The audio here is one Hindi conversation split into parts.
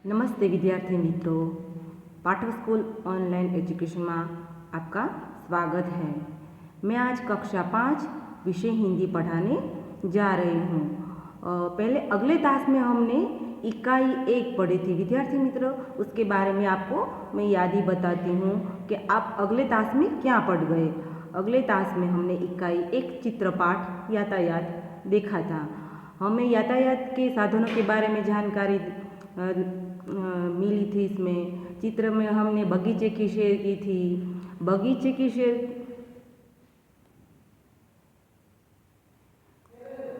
નમસ્તે વિદ્યાર્થી મિત્રો, पाठक स्कूल ऑनलाइन एजुकेशन में आपका स्वागत है। मैं आज कक्षा 5 विषय हिंदी पढ़ाने जा रही हूँ। पहले अगले तास में हमने इकाई 1 पढ़ी थी विद्यार्थी मित्रों, उसके बारे में आपको मैं याद ही बताती हूँ कि आप अगले तास में क्या पढ़ गए। अगले तास में हमने इकाई 1 चित्रपाठ यातायात देखा था। हमें यातायात के साधनों के बारे में जानकारी मिली थी। इसमें चित्र में हमने बगीचे की शेर की थी। बगीचे की शेर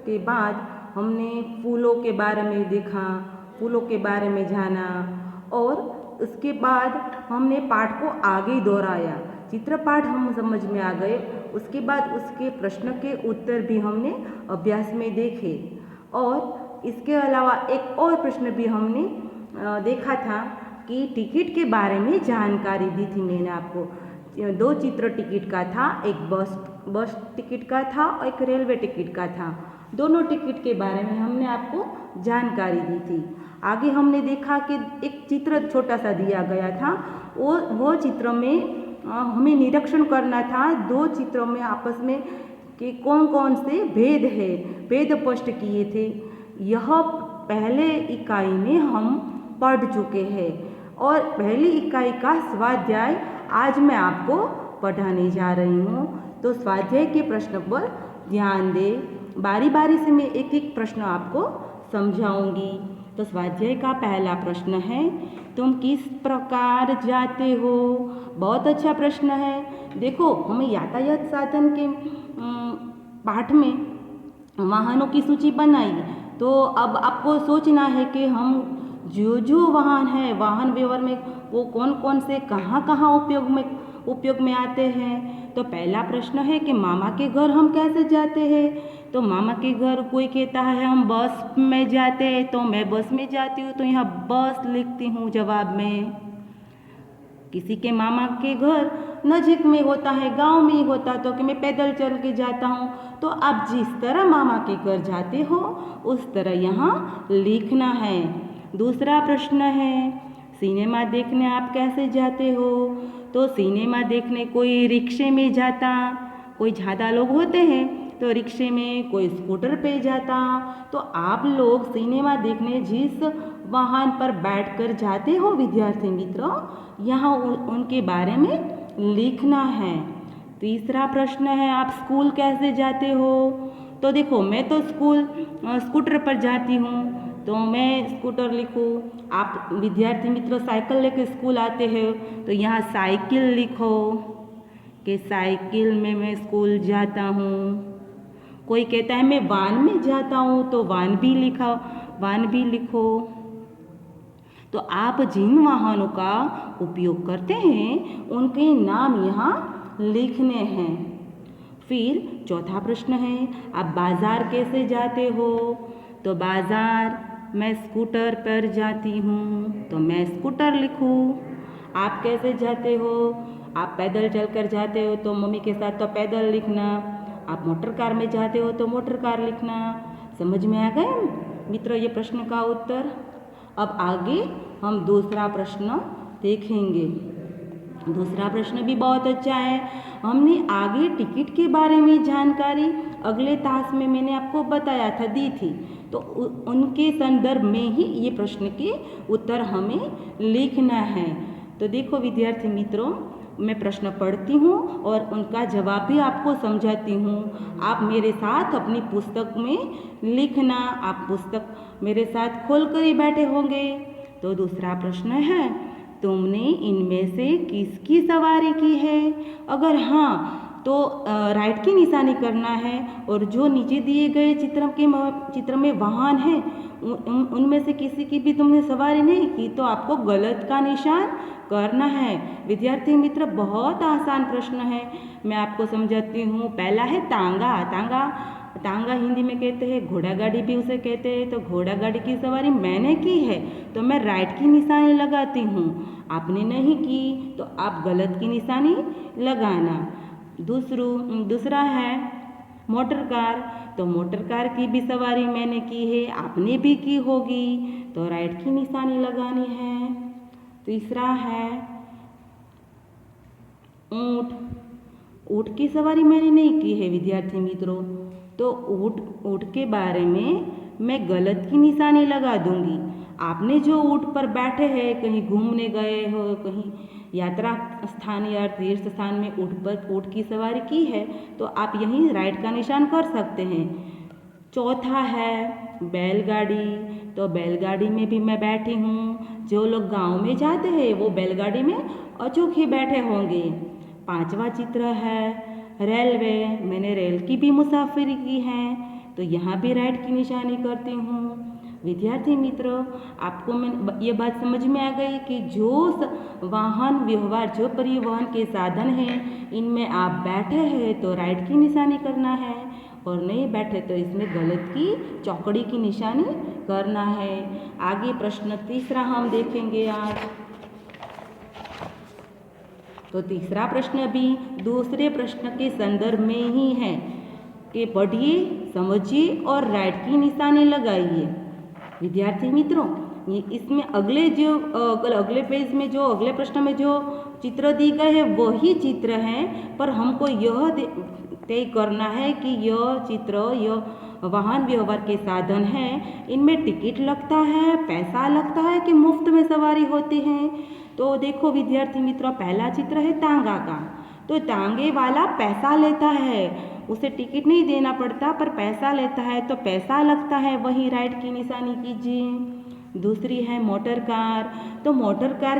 के बाद हमने फूलों के बारे में देखा, फूलों के बारे में जाना और उसके बाद हमने पाठ को आगे दोहराया। चित्रपाठ हम समझ में आ गए। उसके बाद उसके प्रश्न के उत्तर भी हमने अभ्यास में देखे और इसके अलावा एक और प्रश्न भी हमने देखा था कि टिकट के बारे में जानकारी दी थी। मैंने आपको 2 चित्र टिकट का था, एक बस टिकट का था और एक रेलवे टिकट का था। दोनों टिकट के बारे में हमने आपको जानकारी दी थी। आगे हमने देखा कि एक चित्र छोटा सा दिया गया था, वो चित्र में हमें निरीक्षण करना था 2 चित्रों में आपस में कि कौन कौन से भेद है, भेद स्पष्ट किए थे। यह पहले इकाई में हम पढ़ चुके हैं और पहली इकाई का स्वाध्याय आज मैं आपको पढ़ाने जा रही हूँ। तो स्वाध्याय के प्रश्न पर ध्यान दें। बारी बारी से मैं एक एक प्रश्न आपको समझाऊंगी। तो स्वाध्याय का पहला प्रश्न है, तुम किस प्रकार जाते हो? बहुत अच्छा प्रश्न है। देखो, हमें यातायात साधन के पाठ में वाहनों की सूची बनाई, तो अब आपको सोचना है कि हम जो वाहन है, वाहन व्यवहार में वो कौन कौन से कहाँ कहाँ उपयोग में आते हैं। तो पहला प्रश्न है कि मामा के घर हम कैसे जाते हैं? तो मामा के घर कोई कहता है हम बस में जाते हैं, तो मैं बस में जाती हूँ, तो यहाँ बस लिखती हूँ जवाब में। किसी के मामा के घर नजीक में होता है, गांव में ही होता, तो कि मैं पैदल चल के जाता हूँ। तो आप जिस तरह मामा के घर जाते हो उस तरह यहाँ लिखना है। दूसरा प्रश्न है, सिनेमा देखने आप कैसे जाते हो? तो सिनेमा देखने कोई रिक्शे में जाता, कोई ज़्यादा लोग होते हैं तो रिक्शे में, कोई स्कूटर पे जाता। तो आप लोग सिनेमा देखने जिस वाहन पर बैठकर जाते हो विद्यार्थी मित्रों, यहाँ उनके बारे में लिखना है। तीसरा प्रश्न है, आप स्कूल कैसे जाते हो? तो देखो, मैं तो स्कूटर पर जाती हूँ, तो मैं स्कूटर लिखूँ। आप विद्यार्थी मित्रों साइकिल लेकर स्कूल आते हैं, तो यहाँ साइकिल लिखो कि साइकिल में मैं स्कूल जाता हूँ। कोई कहता है मैं वान में जाता हूँ, तो वान भी लिखो। तो आप जिन वाहनों का उपयोग करते हैं उनके नाम यहाँ लिखने हैं। फिर चौथा प्रश्न है, आप बाज़ार कैसे जाते हो? तो बाज़ार मैं स्कूटर पर जाती हूँ, तो मैं स्कूटर लिखूँ। आप कैसे जाते हो? आप पैदल चलकर जाते हो तो मम्मी के साथ तो पैदल लिखना। आप मोटर कार में जाते हो तो मोटर कार लिखना। समझ में आ गया मित्रों ये प्रश्न का उत्तर? अब आगे हम दूसरा प्रश्न देखेंगे। दूसरा प्रश्न भी बहुत अच्छा है। हमने आगे टिकट के बारे में जानकारी अगले तास में मैंने आपको बताया था, दी थी, तो उनके संदर्भ में ही ये प्रश्न के उत्तर हमें लिखना है। तो देखो विद्यार्थी मित्रों, मैं प्रश्न पढ़ती हूँ और उनका जवाब भी आपको समझाती हूँ। आप मेरे साथ अपनी पुस्तक में लिखना। आप पुस्तक मेरे साथ खोल कर ही बैठे होंगे। तो दूसरा प्रश्न है, तुमने इनमें से किसकी सवारी की है? अगर हाँ तो राइट की निशानी करना है, और जो नीचे दिए गए चित्र में वाहन है उनमें से किसी की भी तुमने सवारी नहीं की तो आपको गलत का निशान करना है। विद्यार्थी मित्र, बहुत आसान प्रश्न है, मैं आपको समझाती हूँ। पहला है टांगा हिंदी में कहते हैं, घोड़ा गाड़ी भी उसे कहते हैं। तो घोड़ा गाड़ी की सवारी मैंने की है, तो मैं राइट की निशानी लगाती हूँ। आपने नहीं की तो आप गलत की निशानी लगाना। दूसरा है मोटर कार, तो मोटर कार की भी सवारी मैंने की है, आपने भी की होगी, तो राइट की निशानी लगानी है। तीसरा है ऊँट। ऊँट की सवारी मैंने नहीं की है विद्यार्थी मित्रों, तो ऊँट के बारे में मैं गलत की निशानी लगा दूंगी। आपने जो ऊँट पर बैठे हैं, कहीं घूमने गए हो, कहीं यात्रा स्थान या तीर्थ स्थान में ऊँट की सवारी की है, तो आप यहीं राइट का निशान कर सकते हैं। चौथा है बैलगाड़ी। तो बैलगाड़ी में भी मैं बैठी हूँ। जो लोग गांव में जाते हैं वो बैलगाड़ी में अचूक ही बैठे होंगे। पांचवा चित्र है रेलवे। मैंने रेल की भी मुसाफिरी की है, तो यहाँ भी राइट की निशानी करती हूँ। विद्यार्थी मित्रों, आपको मैं ये बात समझ में आ गई कि जो वाहन व्यवहार, जो परिवहन के साधन हैं, इनमें आप बैठे हैं तो राइट की निशानी करना है, और नहीं बैठे तो इसमें गलत की चौकड़ी की निशानी करना है। आगे प्रश्न तीसरा हम देखेंगे आज। तो तीसरा प्रश्न भी दूसरे प्रश्न के संदर्भ में ही है कि पढ़िए, समझिए और राइट की निशानी लगाइए। विद्यार्थी मित्रों, ये इसमें अगले पेज में जो अगले प्रश्न में जो चित्र दी गए हैं वही चित्र हैं, पर हमको यह तय करना है कि यह चित्र, यह वाहन व्यवहार के साधन हैं, इनमें टिकट लगता है, पैसा लगता है कि मुफ्त में सवारी होती है। तो देखो विद्यार्थी मित्रों, पहला चित्र है तांगा का। तो तांगे वाला पैसा लेता है, उसे टिकट नहीं देना पड़ता पर पैसा लेता है, तो पैसा लगता है, वही राइट की निशानी कीजिए। दूसरी है मोटर कार। तो मोटर कार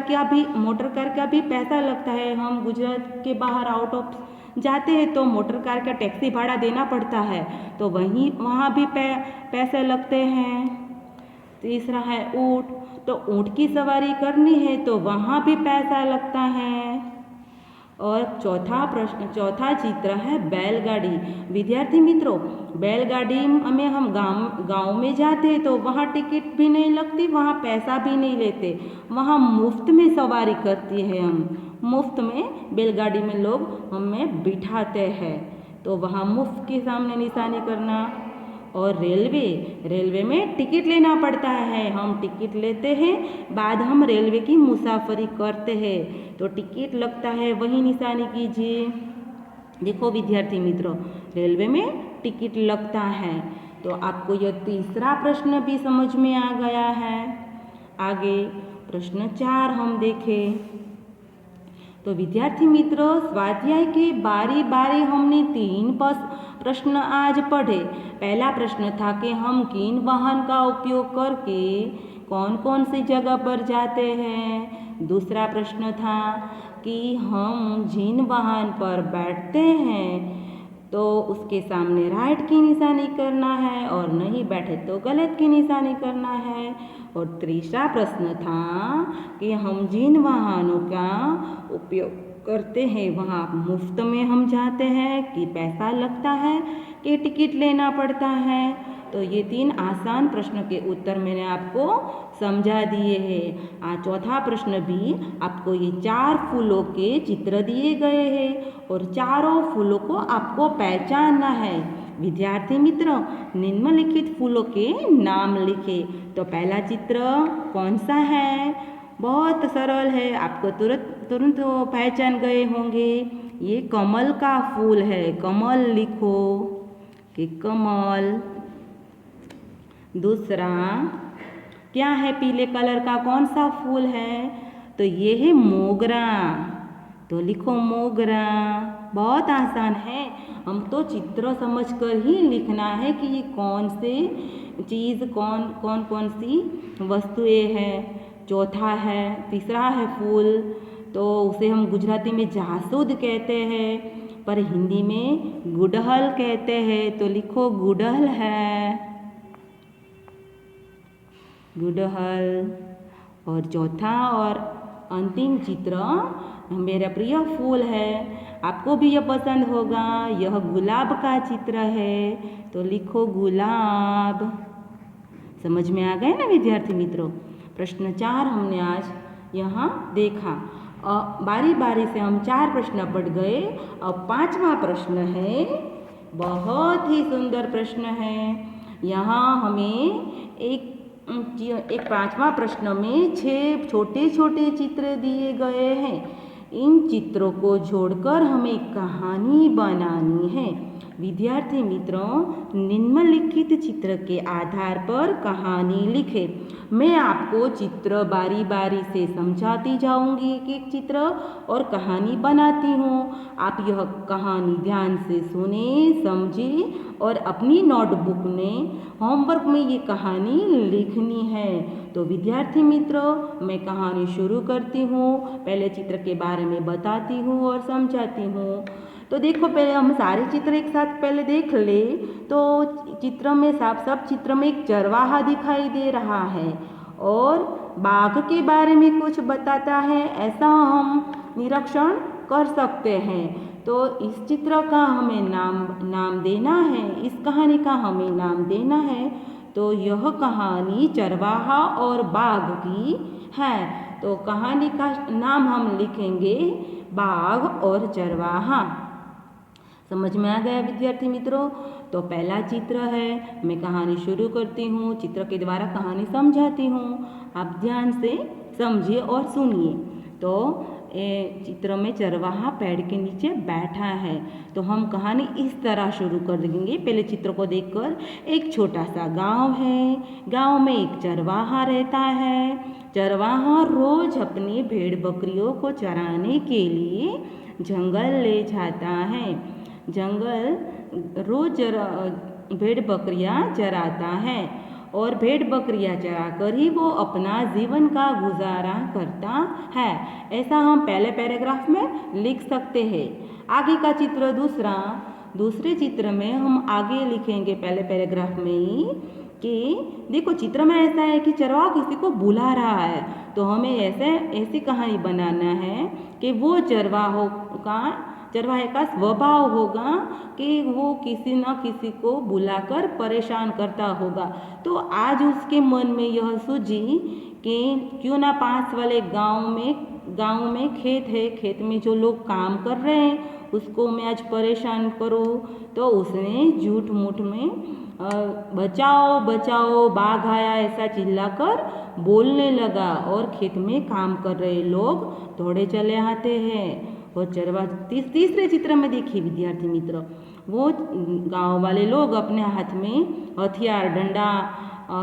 का भी पैसा लगता है। हम गुजरात के बाहर आउट ऑफ जाते हैं तो मोटर कार का टैक्सी भाड़ा देना पड़ता है, तो वहाँ भी पैसे लगते हैं। तीसरा है ऊँट। तो ऊँट की सवारी करनी है तो वहाँ भी पैसा लगता है। और चौथा चित्र है बैलगाड़ी। विद्यार्थी मित्रों, बैलगाड़ी में हम गांव में जाते हैं तो वहाँ टिकट भी नहीं लगती, वहाँ पैसा भी नहीं लेते, वहाँ मुफ्त में सवारी करती है। हम मुफ्त में बैलगाड़ी में लोग हमें बिठाते हैं, तो वहाँ मुफ्त के सामने निशानी करना। और रेलवे में टिकट लेना पड़ता है, हम टिकट लेते हैं, बाद हम रेलवे की मुसाफरी करते हैं, तो टिकट लगता है, वही निशानी कीजिए। देखो विद्यार्थी मित्रों, रेलवे में टिकट लगता है। तो आपको यह तीसरा प्रश्न भी समझ में आ गया है। आगे प्रश्न 4 हम देखें। तो विद्यार्थी मित्रों, स्वाध्याय के बारी बारी हमने 3 प्रश्न आज पढ़े। पहला प्रश्न था कि हम किन वाहन का उपयोग करके कौन कौन सी जगह पर जाते हैं। दूसरा प्रश्न था कि हम जिन वाहन पर बैठते हैं तो उसके सामने राइट की निशानी करना है, और नहीं बैठे तो गलत की निशानी करना है। और तीसरा प्रश्न था कि हम जिन वाहनों का उपयोग करते हैं वहाँ मुफ्त में हम जाते हैं कि पैसा लगता है कि टिकट लेना पड़ता है। तो ये 3 आसान प्रश्न के उत्तर मैंने आपको समझा दिए हैं। चौथा प्रश्न भी आपको ये 4 फूलों के चित्र दिए गए हैं और चारों फूलों को आपको पहचानना है। विद्यार्थी मित्रों, निम्नलिखित फूलों के नाम लिखें। तो पहला चित्र कौन सा है? बहुत सरल है, आपको तुरंत पहचान गए होंगे। ये कमल का फूल है, कमल लिखो कि कमल। दूसरा क्या है? पीले कलर का कौन सा फूल है? तो ये है मोगरा, तो लिखो मोगरा। बहुत आसान है, हम तो चित्र समझकर ही लिखना है कि ये कौन से चीज़ कौन सी वस्तुएं हैं। चौथा है, तीसरा है फूल, तो उसे हम गुजराती में जासूद कहते हैं, पर हिंदी में गुड़हल कहते हैं, तो लिखो गुड़हल है, गुड़हल। और चौथा और अंतिम चित्र मेरा प्रिय फूल है, आपको भी यह पसंद होगा, यह गुलाब का चित्र है, तो लिखो गुलाब। समझ में आ गए ना विद्यार्थी मित्रों? प्रश्न 4 हमने आज यहाँ देखा। बारी बारी से हम 4 प्रश्न पढ़ गए। अब 5वां प्रश्न है, बहुत ही सुंदर प्रश्न है। यहाँ हमें एक एक पांचवा प्रश्न में 6 छोटे छोटे चित्र दिए गए हैं। इन चित्रों को जोड़कर हमें कहानी बनानी है। विद्यार्थी मित्रों, निम्नलिखित चित्र के आधार पर कहानी लिखें। मैं आपको चित्र बारी बारी से समझाती जाऊंगी एक चित्र और कहानी बनाती हूँ। आप यह कहानी ध्यान से सुने, समझे और अपनी नोटबुक में होमवर्क में ये कहानी लिखनी है। तो विद्यार्थी मित्रों, मैं कहानी शुरू करती हूँ। पहले चित्र के बारे में बताती हूँ और समझाती हूँ। तो देखो, पहले हम सारे चित्र एक साथ पहले देख ले। तो चित्र में सब चित्र में एक चरवाहा दिखाई दे रहा है और बाघ के बारे में कुछ बताता है, ऐसा हम निरीक्षण कर सकते हैं। तो इस चित्र का हमें नाम देना है, इस कहानी का हमें नाम देना है। तो यह कहानी चरवाहा और बाघ की है। तो कहानी का नाम हम लिखेंगे बाघ और चरवाहा। समझ में आ गया विद्यार्थी मित्रों? तो पहला चित्र है, मैं कहानी शुरू करती हूँ, चित्र के द्वारा कहानी समझाती हूँ। आप ध्यान से समझिए और सुनिए। तो चित्र में चरवाहा पेड़ के नीचे बैठा है। तो हम कहानी इस तरह शुरू कर देंगे। पहले चित्र को देखकर, एक छोटा सा गांव है। गांव में एक चरवाहा रहता है। चरवाहा रोज अपनी भेड़ बकरियों को चराने के लिए जंगल ले जाता है। जंगल रोज भेड़ बकरियां चराता है और भेड़ बकरियां चराकर ही वो अपना जीवन का गुजारा करता है। ऐसा हम पहले पैराग्राफ में लिख सकते हैं। आगे का चित्र दूसरे चित्र में हम आगे लिखेंगे पहले पैराग्राफ में ही कि देखो, चित्र में ऐसा है कि चरवाहा किसी को बुला रहा है। तो हमें ऐसी कहानी बनाना है कि वो चरवाहे का स्वभाव होगा कि वो किसी न किसी को बुलाकर परेशान करता होगा। तो आज उसके मन में यह सूझी कि क्यों ना पास वाले गांव में खेत है, खेत में जो लोग काम कर रहे हैं उसको मैं आज परेशान करूँ। तो उसने झूठ मूठ में बचाओ बचाओ बाघ आया ऐसा चिल्लाकर बोलने लगा और खेत में काम कर रहे लोग दौड़े चले आते हैं। और तीसरे चित्र में देखिए विद्यार्थी मित्र, वो गांव वाले लोग अपने हाथ में हथियार, डंडा,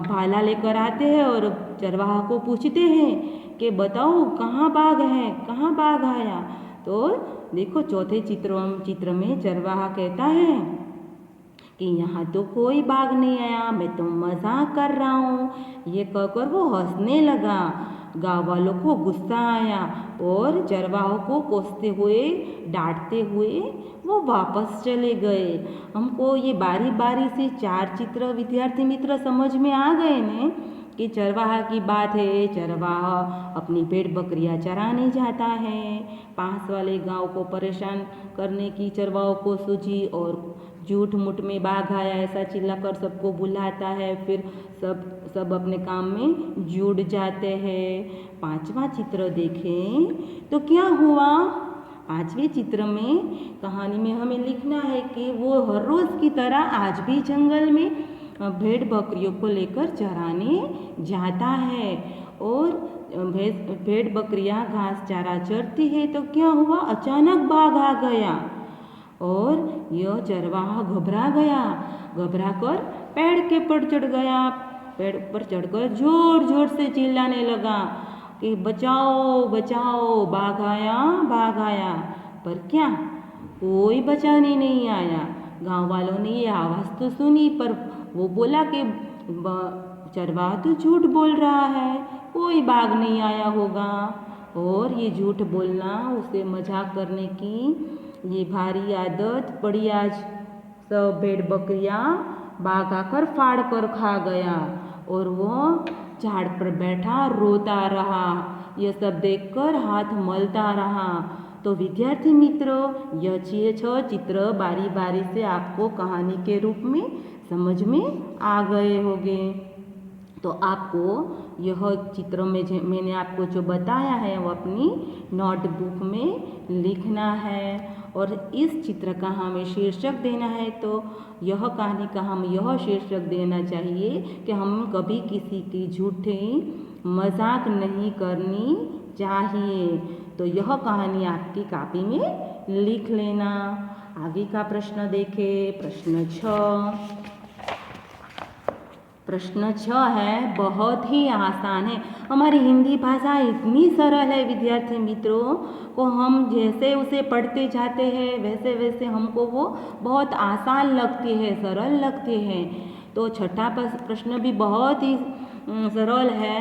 भाला लेकर आते हैं और चरवाहा को पूछते हैं कि बताओ कहाँ बाघ है, कहाँ बाघ आया। तो देखो, चौथे चित्र में चरवाहा कहता है कि यहाँ तो कोई बाघ नहीं आया, मैं तो मजाक कर रहा हूँ। ये कहकर वो हंसने लगा। गाँव वालों को गुस्सा आया और चरवाहों को कोसते हुए, डांटते हुए वो वापस चले गए। हमको ये बारी बारी से 4 चित्र विद्यार्थी मित्र समझ में आ गए ने कि चरवाहा की बात है। चरवाहा अपनी भेड़ बकरियां चराने जाता है। पास वाले गांव को परेशान करने की चरवाहों को सूझी और झूठ मूठ में बाघ आया ऐसा चिल्लाकर सबको बुलाता है। फिर सब अपने काम में जुट जाते हैं। 5वां चित्र देखें तो क्या हुआ। 5वें चित्र में कहानी में हमें लिखना है कि वो हर रोज़ की तरह आज भी जंगल में भेड़ बकरियों को लेकर चराने जाता है और भेड़ बकरियां घास चारा चरती है। तो क्या हुआ, अचानक बाघ आ गया और यह चरवाहा घबरा गया। घबरा कर पेड़ के पर चढ़ गया। पेड़ पर चढ़कर जोर जोर से चिल्लाने लगा कि बचाओ बचाओ बाघ आया, बाघ आया। पर क्या कोई बचाने नहीं आया। गांव वालों ने ये आवाज़ तो सुनी, पर वो बोला कि चरवाहा तो झूठ बोल रहा है, कोई बाघ नहीं आया होगा। और ये झूठ बोलना, उसे मजाक करने की ये भारी आदत पड़ी आज। सब भेड़ बकरियां बाघ आकर फाड़ कर खा गया और वो झाड़ पर बैठा रोता रहा। यह सब देखकर हाथ मलता रहा। तो विद्यार्थी मित्रों, यह 6 चित्र बारी बारी से आपको कहानी के रूप में समझ में आ गए होंगे। तो आपको यह चित्र में मैंने आपको जो बताया है वो अपनी नोटबुक में लिखना है और इस चित्र का हमें शीर्षक देना है, तो यह कहानी का हम यह शीर्षक देना चाहिए कि हम कभी किसी की झूठी मजाक नहीं करनी चाहिए। तो यह कहानी आपकी कॉपी में लिख लेना। आगे का प्रश्न देखें। प्रश्न 6 है, बहुत ही आसान है। हमारी हिंदी भाषा इतनी सरल है विद्यार्थी मित्रों को, हम जैसे उसे पढ़ते जाते हैं वैसे वैसे हमको वो बहुत आसान लगती है, सरल लगती है। तो छठा प्रश्न भी बहुत ही सरल है।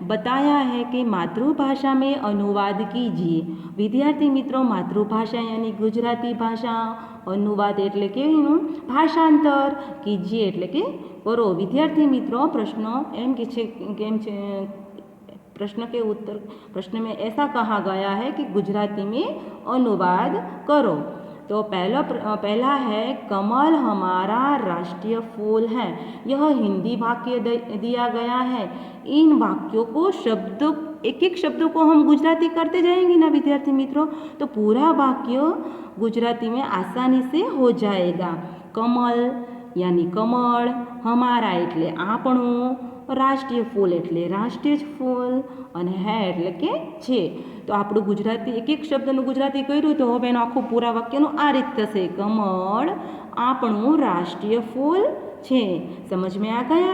बताया है कि मातृभाषा में अनुवाद कीजिए। विद्यार्थी मित्रों, मातृभाषा यानी ગુજરાતી ભાષા, अनुवाद એટલે કે ભાષાંતર કીજીએ એટલે કે કરો। વિદ્યાર્થી મિત્રો પ્રશ્નો એમ કે છે કેમ છે, प्रश्न के उत्तर, प्रश्न में ऐसा कहा गया है कि गुजराती में अनुवाद करो। तो पहला है, कमल हमारा राष्ट्रीय फूल है। यह हिंदी वाक्य दिया गया है। इन वाक्यों को एक एक शब्दों को हम गुजराती करते जाएंगे ना विद्यार्थी मित्रों, तो पूरा वाक्य गुजराती में आसानी से हो जाएगा। कमल यानी कमल, हमारा એટલે આપણું, રાષ્ટ્રીય ફૂલ એટલે રાષ્ટ્રીય ફૂલ, અને હે એટલે કે છે। તો આપણું ગુજરાતી એક એક શબ્દનું ગુજરાતી કર્યું, તો હવે એનું આખું પૂરા વાક્યનું આ રીત થશે, કમળ આપણું રાષ્ટ્રીય ફૂલ છે। समझ में आ गया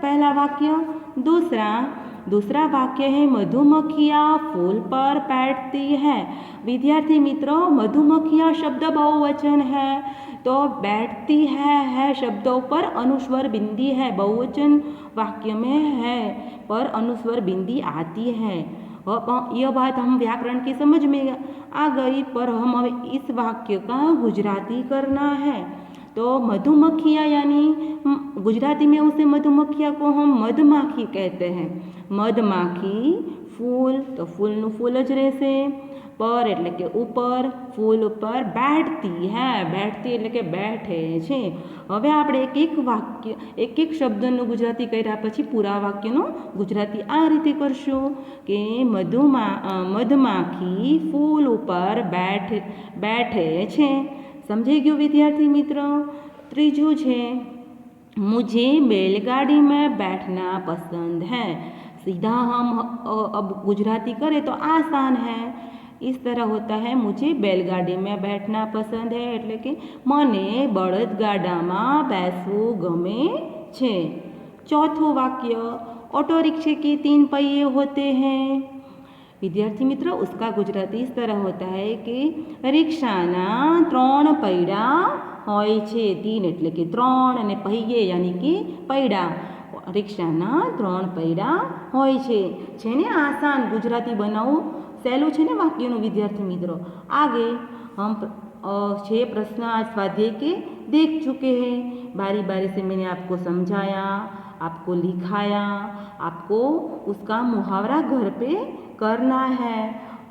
पहला वाक्य। दूसरा वाक्य है, मधुमक्खियाँ फूल पर बैठती है। विद्यार्थी मित्रों, मधुमक्खियाँ शब्द बहुवचन है, तो बैठती है शब्दों पर अनुस्वर बिंदी है। बहुवचन वाक्य में है पर अनुस्वर बिंदी आती है। यह बात हम व्याकरण की समझ में आ गई, पर हम अब इस वाक्य का गुजराती करना है। तो मधुमक्खियाँ यानी गुजराती में उसे मधुमक्खियाँ को हम मधमाखी कहते हैं। मधमाखी फूल, तो फूलનું फूल જ રહેશે। पर એટલે કે ઉપર, ફૂલ ઉપર બેઠતી હે, બેઠતી એટલે કે બેઠે છે। હવે આપણે એક એક શબ્દનું ગુજરાતી કર્યા પછી પૂરા વાક્યનું ગુજરાતી આ રીતે કરશું કે મધમાખી ફૂલ ઉપર બેઠે છે। સમજાઈ ગયું વિદ્યાર્થી મિત્રો। ત્રીજું છે, मुझे बैलगाड़ी में बैठना पसंद है। सीधा हम अब गुजराती करें तो आसान है। इस तरह होता है, मुझे बैलगाड़ी में बैठना पसंद है એટલે કે મને બળદગાડામાં બેસવું ગમે છે। चौथों वाक्य, ऑटो रिक्शे के 3 पहिए होते हैं। विद्यार्थी मित्रों, उसका गुजराती इस तरह होता है कि रिक्शाना 3 પૈડા હોય છે। 3 એટલે કે 3 અને पहिए यानी कि પૈડા। रिक्शाना 3 પૈડા હોય છે ને આસાન गुजराती बनावવું सहेलू है वाक्य विद्यार्थी मित्रों। आगे हम 6 प्रश्न आज स्वाध्याय के देख चुके हैं। बारी बारी से मैंने आपको समझाया, आपको लिखाया, आपको उसका मुहावरा घर पे करना है।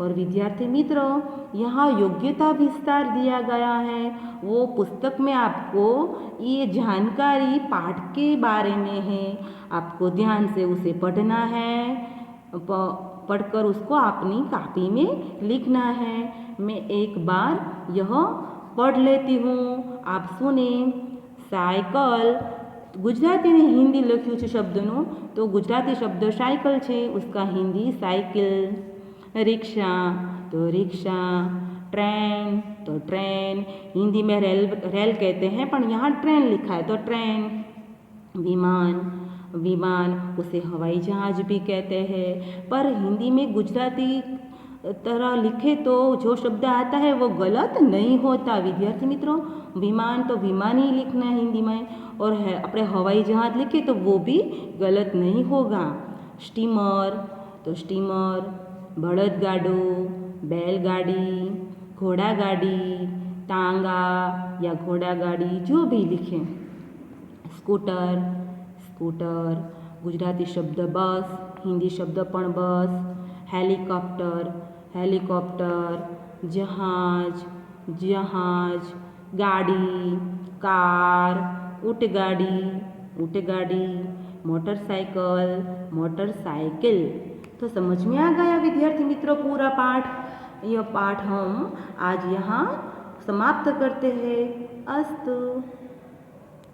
और विद्यार्थी मित्रों, यहाँ योग्यता विस्तार दिया गया है। वो पुस्तक में आपको ये जानकारी पाठ के बारे में है, आपको ध्यान से उसे पढ़ना है। पढ़कर उसको अपनी कॉपी में लिखना है। मैं एक बार यह पढ़ लेती हूँ, आप सुने। साइकिल, गुजराती ने हिंदी लख्यू है शब्दों, तो गुजराती शब्द साइकिल है, उसका हिंदी साइकिल। रिक्शा, तो रिक्शा। ट्रेन, तो ट्रेन। हिंदी में रेल कहते हैं, पर यहाँ ट्रेन लिखा है तो ट्रेन। विमान, उसे हवाई जहाज भी कहते हैं, पर हिंदी में गुजराती तरह लिखे तो जो शब्द आता है वो गलत नहीं होता विद्यार्थी मित्रों। विमान तो विमान ही लिखना है हिंदी में, और अपने हवाई जहाज लिखे तो वो भी गलत नहीं होगा। स्टीमर, तो स्टीमर। बड़दगाडू, बैलगाड़ी, घोड़ा गाड़ी, टांगा या घोड़ा गाड़ी, जो भी लिखें। स्कूटर, गुजराती शब्द बस, हिंदी शब्द पण बस। हेलिकॉप्टर, जहाज, गाड़ी, कार, ऊँटगाड़ी, मोटरसाइकिल। तो समझ में आ गया विद्यार्थी मित्रों पूरा पाठ। यह पाठ हम आज यहाँ समाप्त करते हैं। अस्तु।